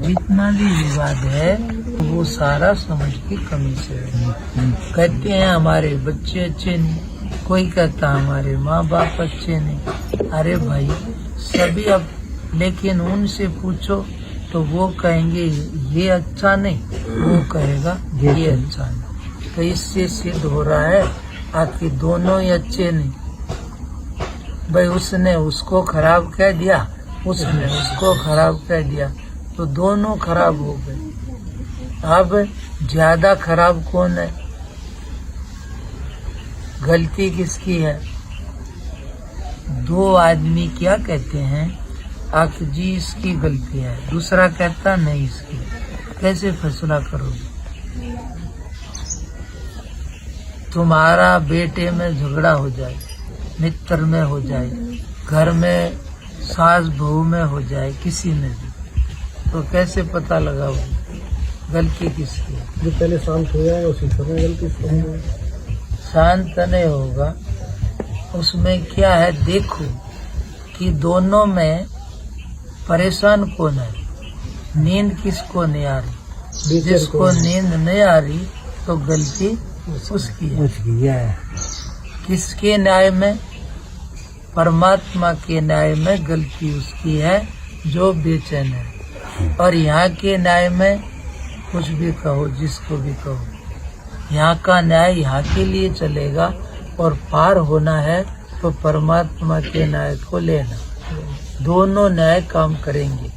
जितना भी विवाद है वो सारा समझ की कमी से है। कहते हैं हमारे बच्चे अच्छे नहीं, कोई कहता हमारे माँ बाप अच्छे नहीं। अरे भाई सभी अब, लेकिन उनसे पूछो तो वो कहेंगे ये अच्छा नहीं, वो कहेगा ये अच्छा नहीं। तो इससे सिद्ध हो रहा है आखिर दोनों ही अच्छे नहीं। भाई उसने उसको खराब कह दिया, उसने उसको खराब कह दिया, तो दोनों खराब हो गए। अब ज्यादा खराब कौन है? गलती किसकी है? दो आदमी क्या कहते हैं, आख जी इसकी गलती है, दूसरा कहता नहीं इसकी। कैसे फैसला करोगे? तुम्हारा बेटे में झगड़ा हो जाए, मित्र में हो जाए, घर में सास बहू में हो जाए, किसी में भी, तो कैसे पता लगाओगे गलती किसकी है? जो पहले शांत हो जाए उसी समय गलती शांत नहीं होगा। उसमें क्या है, देखो कि दोनों में परेशान कौन है, नींद किसको नहीं आ रही। जिसको नींद नहीं आ रही तो गलती उसकी है। किसके न्याय में? परमात्मा के न्याय में गलती उसकी है जो बेचैन है। और यहाँ के न्याय में कुछ भी कहो, जिसको भी कहो, यहाँ का न्याय यहाँ के लिए चलेगा। और पार होना है तो परमात्मा के न्याय को लेना। दोनों न्याय काम करेंगे,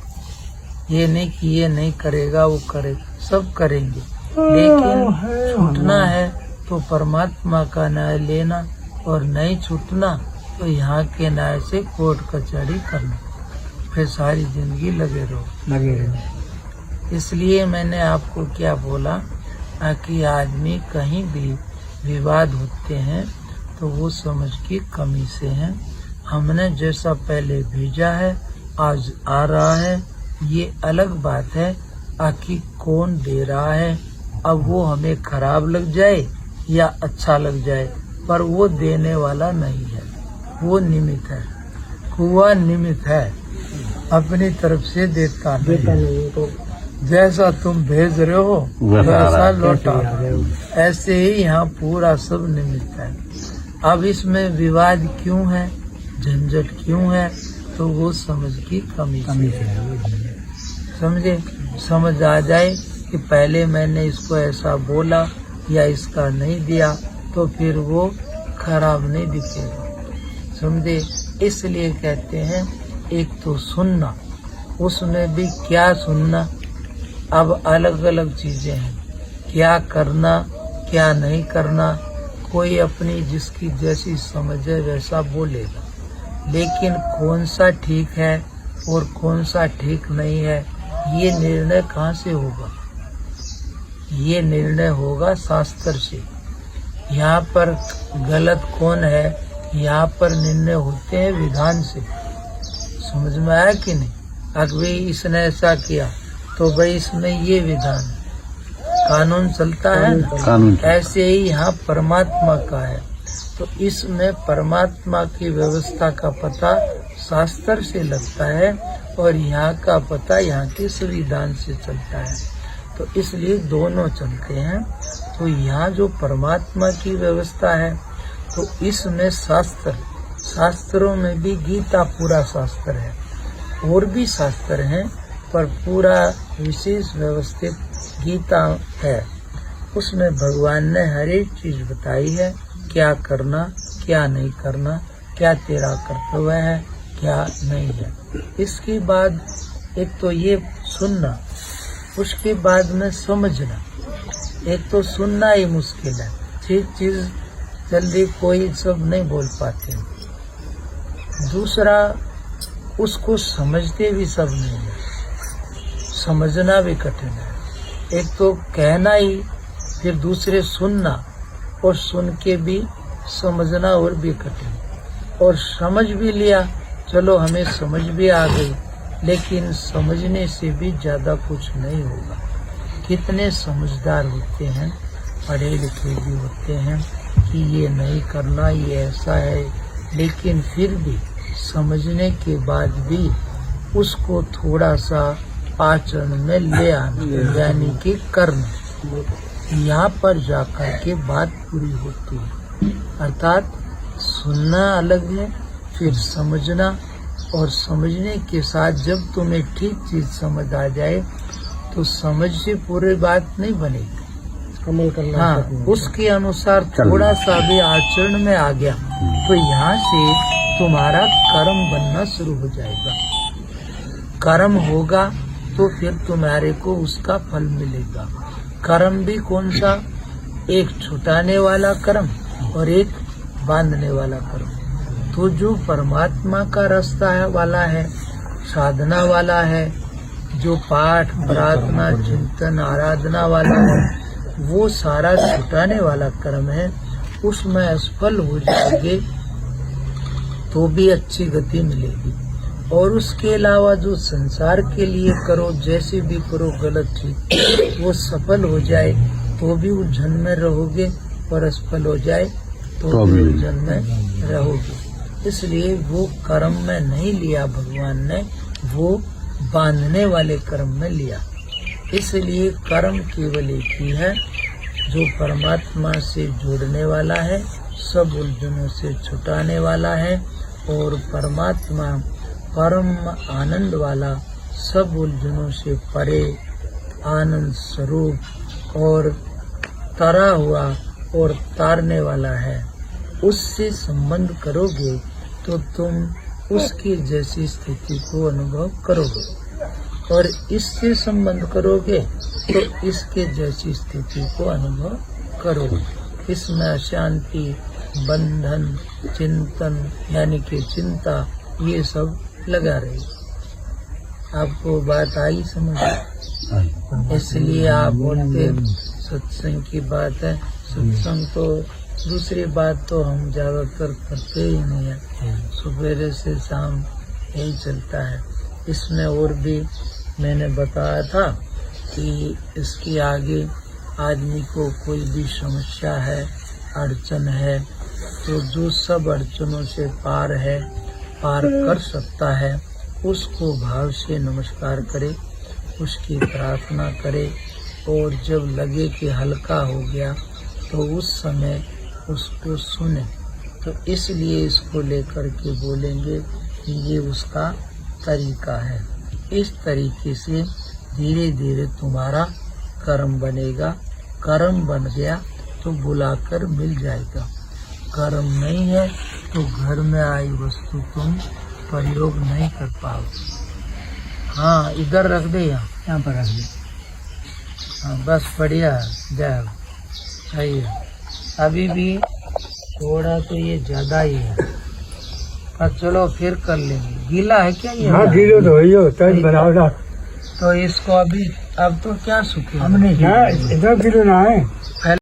ये नहीं कि ये नहीं करेगा वो करे, सब करेंगे। लेकिन छूटना है तो परमात्मा का न्याय लेना, और नहीं छूटना तो यहाँ के न्याय से कोर्ट कचहरी करना, फिर सारी जिंदगी लगे रहो। इसलिए मैंने आपको क्या बोला कि आदमी कहीं भी विवाद होते हैं तो वो समझ की कमी से है। हमने जैसा पहले भेजा है आज आ रहा है, ये अलग बात है आखिर कौन दे रहा है। अब वो हमें खराब लग जाए या अच्छा लग जाए, पर वो देने वाला नहीं है, वो निमित्त है। कुआं निमित्त है, अपनी तरफ से देता नहीं। तो जैसा तुम भेज रहे हो वैसा लौटा, ऐसे ही यहाँ पूरा सब निमित्त है। अब इसमें विवाद क्यों है, झंझट क्यों है, तो वो समझ की कमी से। समझे? समझ आ जाए कि पहले मैंने इसको ऐसा बोला या इसका नहीं दिया, तो फिर वो खराब नहीं दिखेगा। समझे? इसलिए कहते हैं एक तो सुनना, उसमें भी क्या सुनना। अब अलग अलग चीजें हैं, क्या करना क्या नहीं करना। कोई अपनी जिसकी जैसी समझ है वैसा बोलेगा, लेकिन कौन सा ठीक है और कौन सा ठीक नहीं है, ये निर्णय कहाँ से होगा? ये निर्णय होगा शास्त्र से। यहाँ पर गलत कौन है, यहाँ पर निर्णय होते हैं विधान से। समझ में आया कि नहीं? अगर भाई इसने ऐसा किया तो भाई इसमें ये विधान है, कानून चलता है ना। ऐसे ही यहाँ परमात्मा का है, तो इसमें परमात्मा की व्यवस्था का पता शास्त्र से लगता है, और यहाँ का पता यहाँ के संविधान से चलता है। तो इसलिए दोनों चलते हैं। तो यहाँ जो परमात्मा की व्यवस्था है, तो इसमें शास्त्रों में भी गीता पूरा शास्त्र है, और भी शास्त्र हैं, पर पूरा विशेष व्यवस्थित गीता है। उसमें भगवान ने हर एक चीज बताई है, क्या करना क्या नहीं करना, क्या तेरा कर्तव्य है क्या नहीं है। इसके बाद एक तो ये सुनना, उसके बाद में समझना। एक तो सुनना ही मुश्किल है, ठीक चीज जल्दी कोई सब नहीं बोल पाते। दूसरा, उसको समझते भी सब नहीं है, समझना भी कठिन है। एक तो कहना ही, फिर दूसरे सुनना, और सुन के भी समझना और भी कठिन। और समझ भी लिया, चलो हमें समझ भी आ गई, लेकिन समझने से भी ज्यादा कुछ नहीं होगा। कितने समझदार होते हैं, पढ़े लिखे भी होते हैं कि ये नहीं करना, ये ऐसा है, लेकिन फिर भी समझने के बाद भी उसको थोड़ा सा आचरण में ले आना, यानी कि कर्म। यहाँ पर जाकर के बात पूरी होती है। अर्थात सुनना अलग है, फिर समझना, और समझने के साथ जब तुम्हें ठीक चीज समझ आ जाए तो समझ से पूरी बात नहीं बनेगी, अमल करना। हाँ, उसके अनुसार थोड़ा सा भी आचरण में आ गया तो यहाँ से तुम्हारा कर्म बनना शुरू हो जाएगा। कर्म होगा तो फिर तुम्हारे को उसका फल मिलेगा। कर्म भी कौन सा? एक छुटाने वाला कर्म और एक बांधने वाला कर्म। तो जो परमात्मा का रास्ता है वाला है, साधना वाला है, जो पाठ प्रार्थना चिंतन आराधना वाला है, वो सारा छुटाने वाला कर्म है। उसमें असफल हो जाओगे तो भी अच्छी गति मिलेगी। और उसके अलावा जो संसार के लिए करो, जैसे भी करो गलत ठीक, वो सफल हो जाए तो भी उलझन में रहोगे, और असफल हो जाए तो भी उलझन में रहोगे। इसलिए वो कर्म में नहीं लिया भगवान ने, वो बांधने वाले कर्म में लिया। इसलिए कर्म केवल एक ही है जो परमात्मा से जोड़ने वाला है, सब उलझनों से छुटाने वाला है, और परमात्मा परम आनंद वाला, सब उलझनों से परे आनंद स्वरूप और तरा हुआ और तारने वाला है। उससे संबंध करोगे तो तुम उसकी जैसी स्थिति को अनुभव करोगे, और इससे संबंध करोगे तो इसके जैसी स्थिति को अनुभव करोगे। इसमें अशांति, बंधन, चिंतन यानी कि चिंता, ये सब लगा रही। आपको बात आई समझ? इसलिए आप बोलते सत्संग की बात है। सत्संग तो दूसरी बात तो हम ज्यादातर करते ही नहीं है, सुबह से शाम यही चलता है। इसमें और भी मैंने बताया था कि इसके आगे आदमी को कोई भी समस्या है, अड़चन है, तो जो सब अड़चनों से पार है, पार कर सकता है, उसको भाव से नमस्कार करे, उसकी प्रार्थना करे, और जब लगे कि हल्का हो गया तो उस समय उसको सुने। तो इसलिए इसको लेकर के बोलेंगे कि ये उसका तरीका है। इस तरीके से धीरे धीरे तुम्हारा कर्म बनेगा। कर्म बन गया तो बुलाकर मिल जाएगा। कर्म नहीं है तो घर में आई वस्तु तुम प्रयोग नहीं कर पाओगे। हाँ, इधर रख दे, यहाँ पर रख दे। हाँ, बस बढ़िया, जाओ। सही है। अभी भी थोड़ा तो ये ज्यादा ही है, पर चलो फिर कर लेंगे। गीला है क्या ये? हाँ, गीला तो ही होता है, बनाओ। तो इसको अभी अब तो क्या सूखे? हमने इधर गीला ना है।